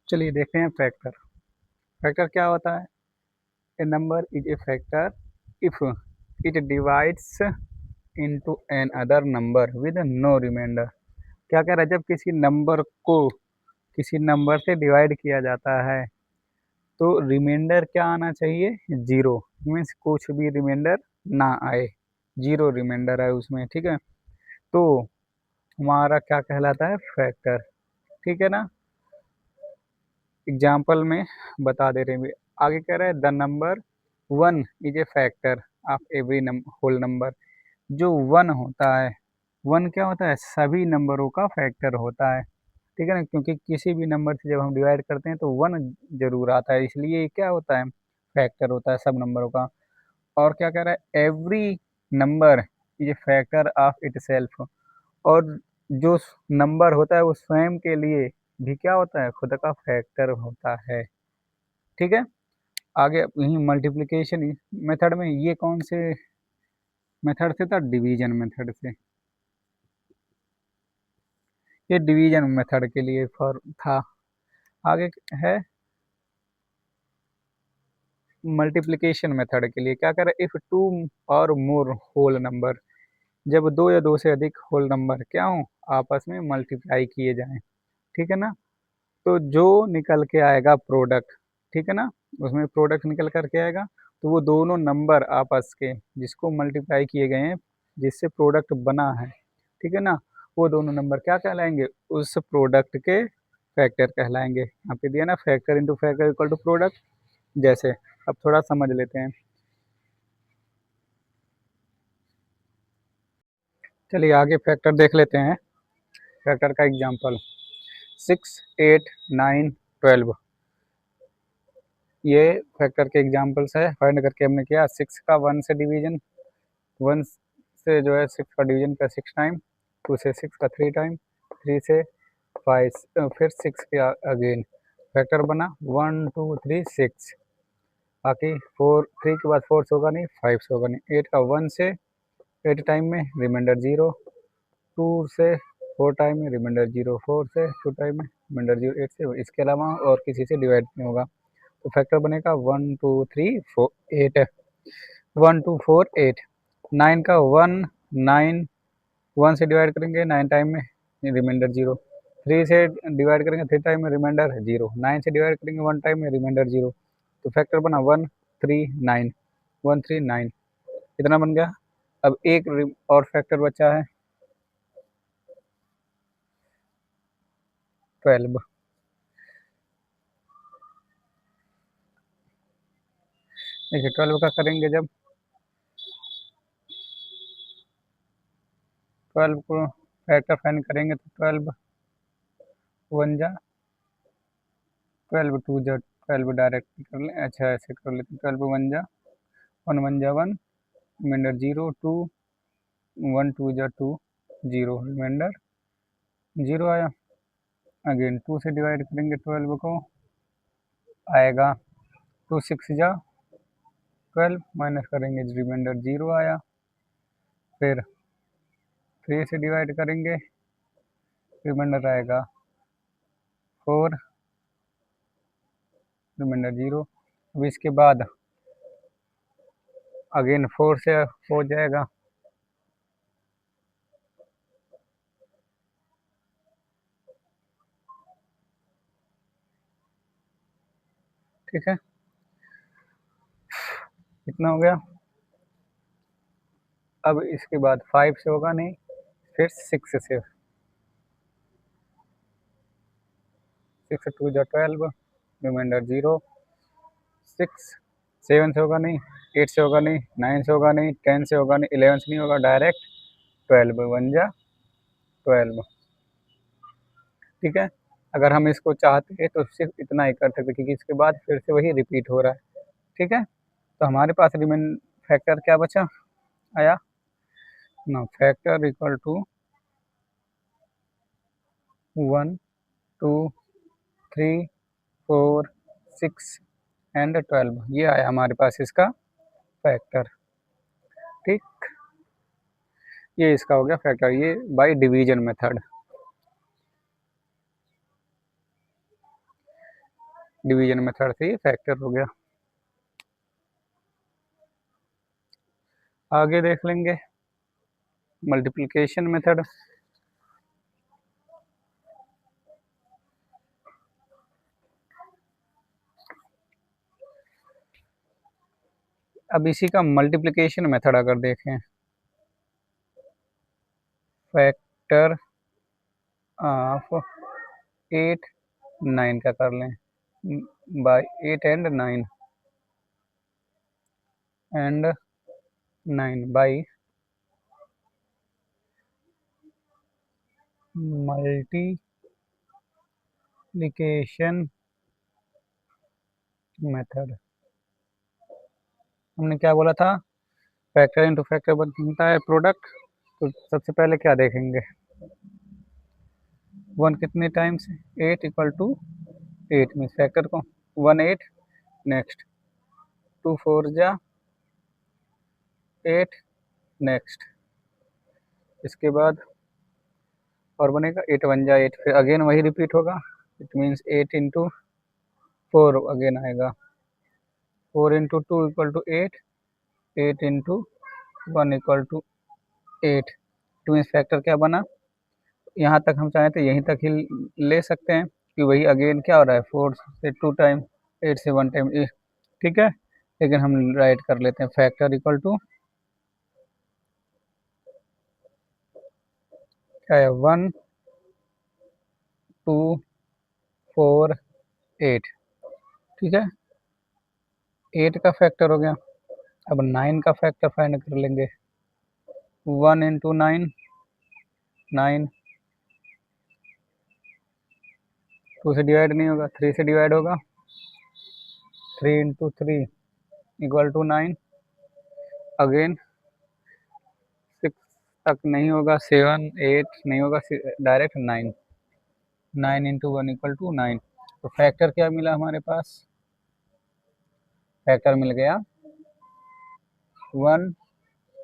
चलिए देखते हैं फैक्टर। फैक्टर क्या होता है? A number is a factor if it divides into an other number with no remainder. क्या कह रहा है? जब किसी नंबर को किसी नंबर से डिवाइड किया जाता है तो रिमाइंडर क्या आना चाहिए? जीरो। मीन्स कुछ भी रिमाइंडर ना आए, जीरो रिमाइंडर है उसमें। ठीक है, तो हमारा क्या कहलाता है? फैक्टर। ठीक है ना, एग्जाम्पल में बता दे रहे हैं। आगे कह रहा है the number one is a factor of every whole number. जो वन होता है, वन क्या होता है? सभी नंबरों का फैक्टर होता है। ठीक है ना, क्योंकि किसी भी नंबर से जब हम डिवाइड करते हैं तो वन जरूर आता है, इसलिए ये क्या होता है? फैक्टर होता है सब नंबरों का। और क्या कह रहा है? Every number is a factor of it self. और जो नंबर होता है वो स्वयं के लिए भी क्या होता है? खुद का फैक्टर होता है। ठीक है, आगे यही मल्टीप्लिकेशन मेथड में ये कौन से मेथड से था? डिवीजन मेथड से। ये डिवीजन मेथड के लिए फॉर था। आगे है मल्टीप्लिकेशन मेथड के लिए। क्या करें? इफ टू और मोर होल नंबर, जब दो या दो से अधिक होल नंबर क्या हो? आपस में मल्टीप्लाई किए जाएं। ठीक है ना, तो जो निकल के आएगा प्रोडक्ट, ठीक है ना, उसमें प्रोडक्ट निकल कर के आएगा, तो वो दोनों नंबर आपस के जिसको मल्टीप्लाई किए गए हैं, जिससे प्रोडक्ट बना है, ठीक है ना, वो दोनों नंबर क्या कहलाएंगे? उस प्रोडक्ट के फैक्टर कहलाएंगे। यहाँ पे दिया ना factor into factor equal to product. जैसे अब थोड़ा समझ लेते हैं। चलिए आगे फैक्टर देख लेते हैं। फैक्टर का एग्जांपल 6, 8, 9, 12। ये फैक्टर के एग्जांपल्स है। फाइंड करके हमने किया 6 का 1 से डिवीजन, 1 से जो है 6 का डिवीजन का 6 टाइम, 2 से 6 का 3 टाइम, 3 से 5, फिर 6 के अगेन फैक्टर बना 1 2 3 6। बाकी 4, 3 के बाद 4 से होगा नहीं, 5 से होगा नहीं। 8 का 1 से 8 टाइम में रिमाइंडर 0, 2 से 4 टाइम में रिमाइंडर 0, 4 से 2 टाइम में रिमाइंडर 0, 8 से। इसके अलावा और किसी से डिवाइड नहीं होगा, तो फैक्टर बनेगा 1 2 3 4 8, 1 2 4 8। 9 का 1 9, 1 से डिवाइड करेंगे 9 टाइम में रिमाइंडर 0, 3 से डिवाइड करेंगे 3 टाइम में रिमाइंडर 0, 9 से डिवाइड करेंगे 1 टाइम में रिमाइंडर 0। तो फैक्टर बना 1 3 9, 1 3 9, इतना बन गया। अब एक और फैक्टर बचा है 12। देखिए 12 का करेंगे जब 12 को फैक्टर फाइंड करेंगे तो 12 वन जा 12 टू जा 12 डायरेक्ट कर लें। अच्छा ऐसे कर लेते हैं, 12 वन जा वन, रिमाइंडर 0 2, 1 2 जा 2, 0 रिमाइंडर 0 आया। अगेन 2 से डिवाइड करेंगे 12 को, आएगा 2 6 जा 12, माइनस करेंगे रिमाइंडर 0 आया। फिर 3 से डिवाइड करेंगे, रिमाइंडर आएगा 4, रिमाइंडर 0। अब इसके बाद अगेन 4 से हो जाएगा, ठीक है, कितना हो गया। अब इसके बाद 5 से होगा नहीं, फिर 6 से, 6 2 जा 12, रिमाइंडर 0, 6 7 से होगा नहीं, 8 से होगा नहीं, 9 से होगा नहीं, 10 से होगा नहीं, 11 से नहीं होगा, डायरेक्ट 12 वन जा 12। ठीक है, अगर हम इसको चाहते हैं तो सिर्फ इतना ही कर सकते, क्योंकि इसके बाद फिर से वही रिपीट हो रहा है। ठीक है, तो हमारे पास रिमेन फैक्टर क्या बचा आया ना, फैक्टर इक्वल टू 1 2 3 4 6 एंड 12, ये आया हमारे पास इसका फैक्टर। ठीक, ये इसका हो गया फैक्टर, ये by division method. Division method से ये फैक्टर हो गया। आगे देख लेंगे मल्टीप्लिकेशन मेथड। अब इसी का मल्टीप्लिकेशन मेथड अगर देखें, फैक्टर ऑफ 8 9 का कर लें by 8 and 9 by multiplication method. हमने क्या बोला था, फैक्टर इंटू फैक्टर बनता है प्रोडक्ट। तो सबसे पहले क्या देखेंगे, 1 कितने times, 8 equal to 8 means factor को 1 8, नेक्स्ट 2 4 जा 8, नेक्स्ट इसके बाद और बनेगा 8 1 जा 8, फिर अगेन वही रिपीट होगा। इट मीन्स 8 इंटू 4 अगेन आएगा, 4 into 2 equal to 8, 8 into 1 equal to 8। It means factor क्या बना, यहाँ तक हम चाहें तो यहीं तक ही ले सकते हैं कि वही अगेन क्या हो रहा है, 4 से 2 टाइम, 8 से 1 टाइम, ठीक है। लेकिन हम राइट कर लेते हैं फैक्टर इक्वल टू क्या है, 1 2 4 8, ठीक है। 8 का फैक्टर हो गया। अब 9 का फैक्टर फाइंड कर लेंगे, 1 इंटू 9 9, 2 से डिवाइड नहीं होगा, 3 से डिवाइड होगा, 3 इंटू 3 इक्वल टू 9, अगेन 6 तक नहीं होगा, 7 8 नहीं होगा, डायरेक्ट 9, 9 इंटू 1 इक्वल टू 9। तो फैक्टर क्या मिला हमारे पास, फैक्टर मिल गया 1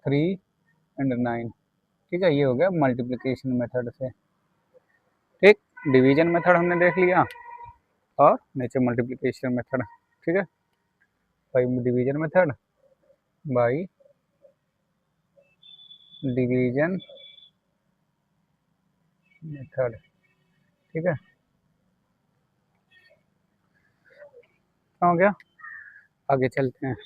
3 एंड 9, ठीक है। ये हो गया मल्टीप्लिकेशन मेथड से, ठीक। डिवीजन मेथड हमने देख लिया और नीचे मल्टीप्लिकेशन मेथड, ठीक है। By division method, by division method, ठीक है। हो गया, आगे चलते हैं।